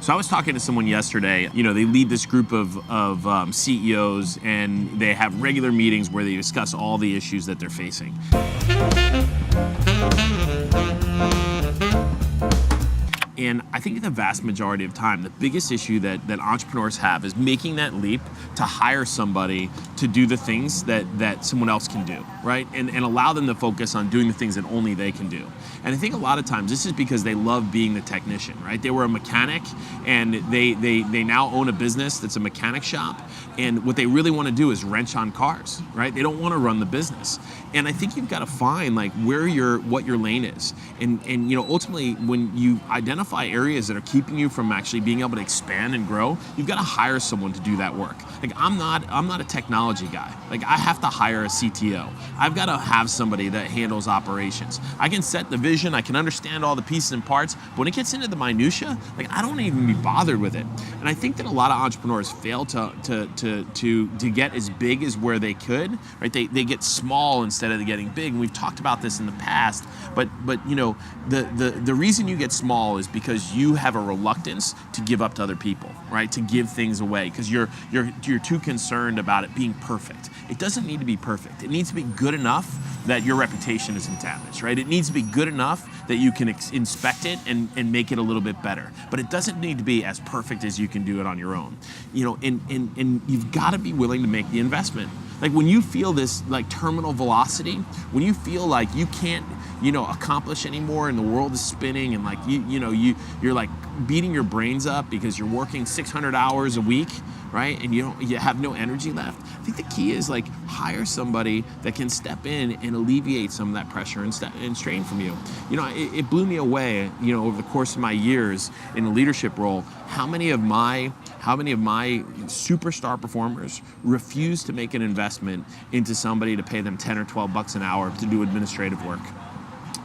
So I was talking to someone yesterday. They lead this group of CEOs, and they have regular meetings where they discuss all the issues that they're facing. And I think the vast majority of time, the biggest issue that entrepreneurs have is making that leap to hire somebody to do the things that someone else can do, right? And allow them to focus on doing the things that only they can do. And I think a lot of times this is because they love being the technician, right? They were a mechanic, and they now own a business that's a mechanic shop. And what they really want to do is wrench on cars, right? They don't want to run the business. And I think you've got to find like what your lane is. And ultimately, when you identify areas that are keeping you from actually being able to expand and grow, you've got to hire someone to do that work. Like I'm not a technology guy. Like I have to hire a CTO. I've got to have somebody that handles operations. I can set the vision, I can understand all the pieces and parts, but when it gets into the minutia, like I don't even be bothered with it. And I think that a lot of entrepreneurs fail to get as big as where they could, right? They get small instead of getting big. And we've talked about this in the past, but the reason you get small is because you have a reluctance to give up to other people, right? To give things away because you're too concerned about it being perfect. It doesn't need to be perfect. It needs to be good enough that your reputation isn't damaged, right? It needs to be good enough that you can inspect it and make it a little bit better. But it doesn't need to be as perfect as you can do it on your own. And you've got to be willing to make the investment. Like when you feel this like terminal velocity, when you feel like you can't, accomplish anymore and the world is spinning and like you're like beating your brains up because you're working 600 hours a week, right? And you have no energy left. I think the key is like hire somebody that can step in and alleviate some of that pressure and strain from you. It blew me away, over the course of my years in a leadership role, how many of my superstar performers refuse to make an investment into somebody to pay them 10 or 12 bucks an hour to do administrative work.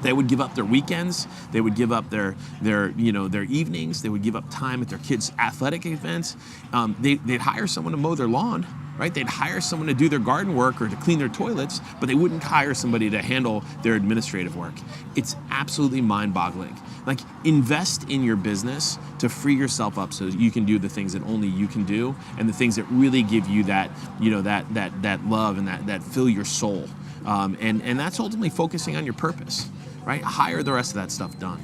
They would give up their weekends. They would give up their evenings. They would give up time at their kids' athletic events. They'd hire someone to mow their lawn, right? They'd hire someone to do their garden work or to clean their toilets, but they wouldn't hire somebody to handle their administrative work. It's absolutely mind-boggling. Like invest in your business to free yourself up so you can do the things that only you can do and the things that really give you that love and that fill your soul. And that's ultimately focusing on your purpose. Right? Hire the rest of that stuff done.